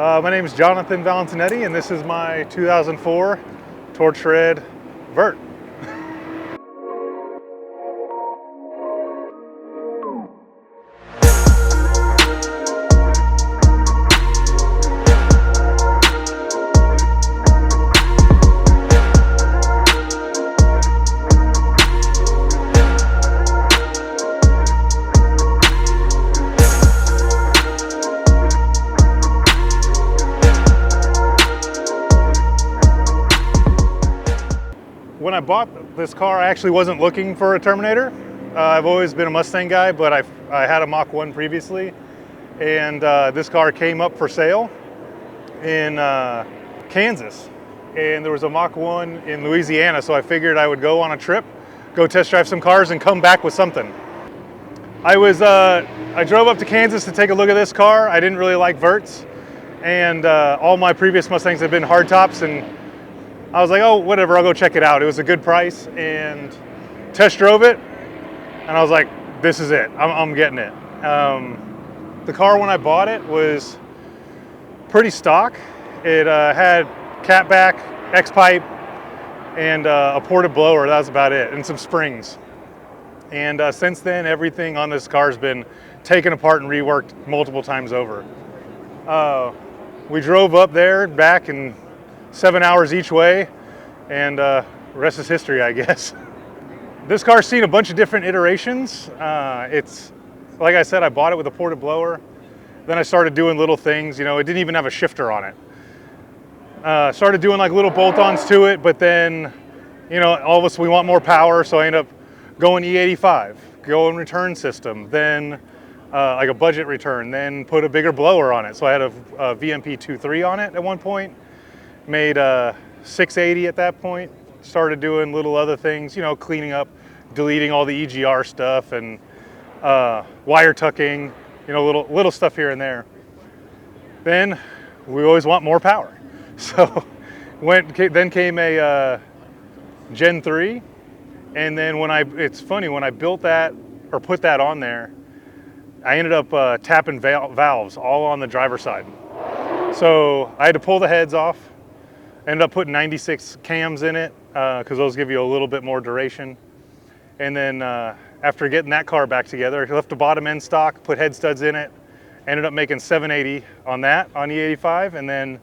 My name is Jonathan Valentinetti, and this is my 2004 Torch Red Vert. When I bought this car, I actually wasn't looking for a Terminator. I've always been a Mustang guy, but I had a Mach 1 previously, and this car came up for sale in Kansas, and there was a Mach 1 in Louisiana, so I figured I would go on a trip, go test drive some cars, and come back with something. I drove up to Kansas to take a look at this car. I didn't really like verts, and all my previous Mustangs have been hardtops, and I was like, oh, whatever, I'll go check it out. It was a good price, and test drove it, and I was like, this is it, I'm getting it. The car when I bought it was pretty stock. It had catback, X-pipe, and a ported blower, that was about it, and some springs. And since then, everything on this car has been taken apart and reworked multiple times over. We drove up there, back, and 7 hours each way, and rest is history, I guess. This car's seen a bunch of different iterations. It's, like I said, I bought it with a ported blower. Then I started doing little things, you know, it didn't even have a shifter on it. Started doing like little bolt-ons to it, but then, you know, all of us, we want more power, so I ended up going E85, going return system, then like a budget return, then put a bigger blower on it. So I had a VMP 2.3 on it at one point. Made 680 at that point. Started doing little other things, you know, cleaning up, deleting all the EGR stuff, and wire tucking, you know, little stuff here and there. Then we always want more power, so then came a Gen 3, and then it's funny, when I built that or put that on there, I ended up tapping valves all on the driver's side. So I had to pull the heads off. Ended up putting 96 cams in it because those give you a little bit more duration. And then after getting that car back together, I left the bottom end stock, put head studs in it, ended up making 780 on that, on E85, and then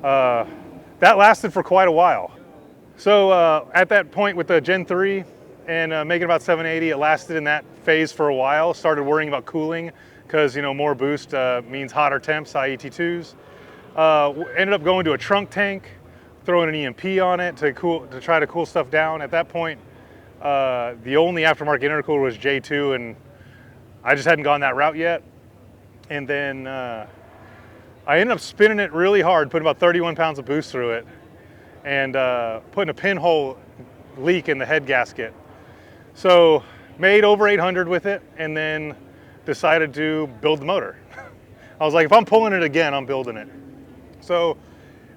that lasted for quite a while. So at that point with the Gen 3 and making about 780, it lasted in that phase for a while. Started worrying about cooling because, you know, more boost means hotter temps, i.e. T2s. Ended up going to a trunk tank, throwing an EMP on it to try to cool stuff down. At that point, the only aftermarket intercooler was J2, and I just hadn't gone that route yet. And then I ended up spinning it really hard, putting about 31 pounds of boost through it, and putting a pinhole leak in the head gasket. So made over 800 with it, and then decided to build the motor. I was like, if I'm pulling it again, I'm building it. So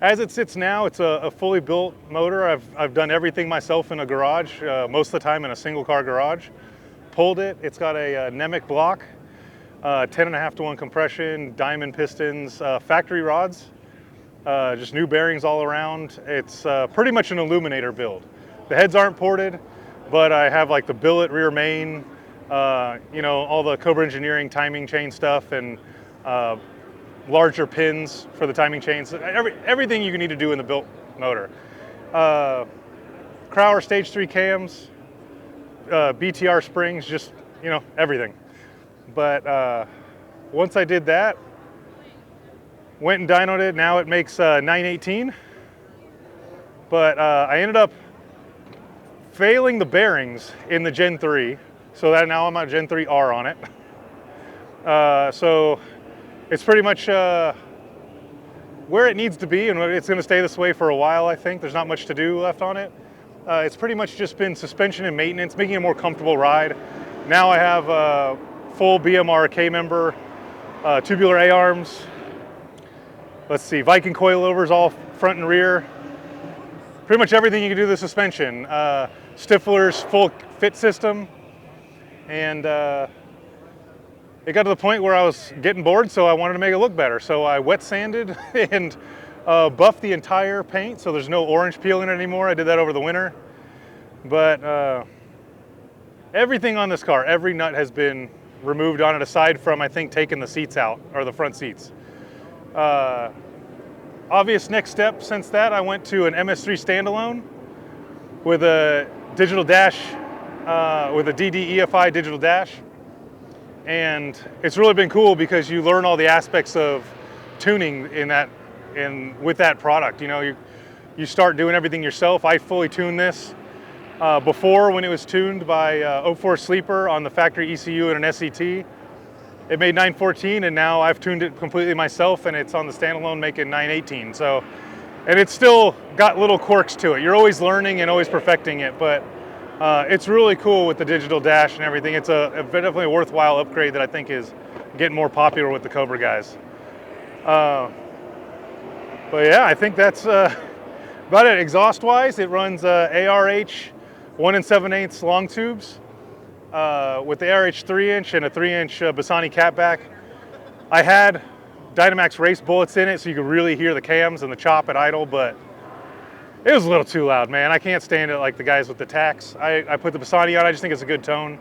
as it sits now, it's a fully built motor. I've done everything myself in a garage, most of the time in a single car garage. Pulled it, it's got a Nemec block, 10.5-to-1 compression, diamond pistons, factory rods, just new bearings all around. It's pretty much an illuminator build. The heads aren't ported, but I have like the billet rear main, you know, all the Cobra Engineering timing chain stuff, and larger pins for the timing chains, everything you need to do in the built motor. Crowler stage 3 cams, BTR springs, just, you know, everything. But once I did that, went and dynoed it. Now it makes 918, but I ended up failing the bearings in the Gen 3, so that now I'm on Gen 3R on it. So it's pretty much where it needs to be, and it's going to stay this way for a while, I think. There's not much to do left on it. It's pretty much just been suspension and maintenance, making it a more comfortable ride. Now I have a full BMR K-member, tubular A-arms. Let's see, Viking coilovers all front and rear. Pretty much everything you can do to the suspension. Stifler's full fit system. And it got to the point where I was getting bored, so I wanted to make it look better. So I wet sanded and buffed the entire paint, so there's no orange peel in it anymore. I did that over the winter. But everything on this car, every nut has been removed on it, aside from, I think, taking the seats out, or the front seats. Obvious next step since that, I went to an MS3 standalone with a digital dash, with a DD EFI digital dash. And it's really been cool because you learn all the aspects of tuning with that product. You know, you start doing everything yourself. I fully tuned this before, when it was tuned by 04 Sleeper on the factory ECU and an SVT. It made 914, and now I've tuned it completely myself, and it's on the standalone making 918. So, and it's still got little quirks to it. You're always learning and always perfecting it, but it's really cool with the digital dash and everything. It's definitely a worthwhile upgrade that I think is getting more popular with the Cobra guys. But yeah, I think that's about it. Exhaust-wise, it runs ARH 1 7/8 long tubes with the ARH 3-inch and a 3-inch Bassani catback. I had Dynamax race bullets in it, so you could really hear the cams and the chop at idle, but it was a little too loud, man. I can't stand it like the guys with the Tax. I put the Bassani on, I just think it's a good tone.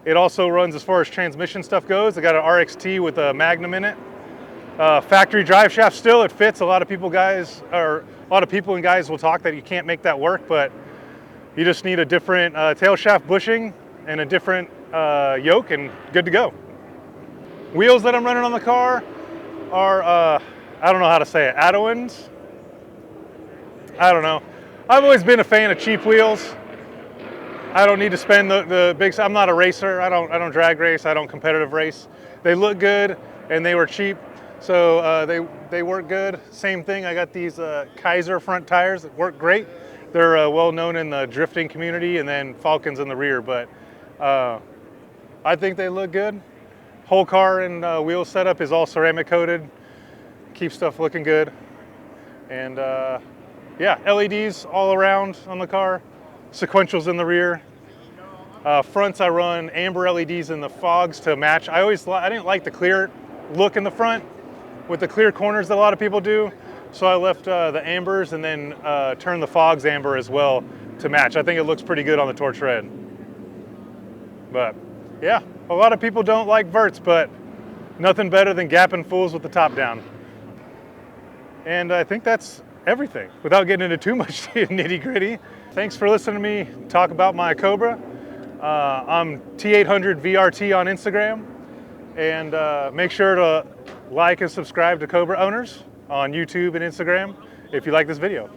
It also runs, as far as transmission stuff goes, I got an RXT with a Magnum in it. Factory drive shaft still, it fits. A lot of people and guys will talk that you can't make that work, but you just need a different tail shaft bushing and a different yoke, and good to go. Wheels that I'm running on the car are, I don't know how to say it, Adowins? I don't know. I've always been a fan of cheap wheels. I don't need to spend the big, I'm not a racer. I don't drag race, I don't competitive race. They look good and they were cheap, so they work good. Same thing, I got these Kaiser front tires that work great. They're well known in the drifting community, and then Falcons in the rear, but I think they look good. Whole car and wheel setup is all ceramic coated, keeps stuff looking good. And yeah, LEDs all around on the car. Sequentials in the rear. Fronts, I run amber LEDs in the fogs to match. I didn't like the clear look in the front with the clear corners that a lot of people do. So I left the ambers and then turned the fogs amber as well to match. I think it looks pretty good on the torch red. But yeah, a lot of people don't like verts, but nothing better than gapping fools with the top down. And I think that's everything without getting into too much nitty gritty. Thanks for listening to me talk about my Cobra. I'm T800 VRT on Instagram, and make sure to like and subscribe to Cobra Owners on YouTube and Instagram if you like this video.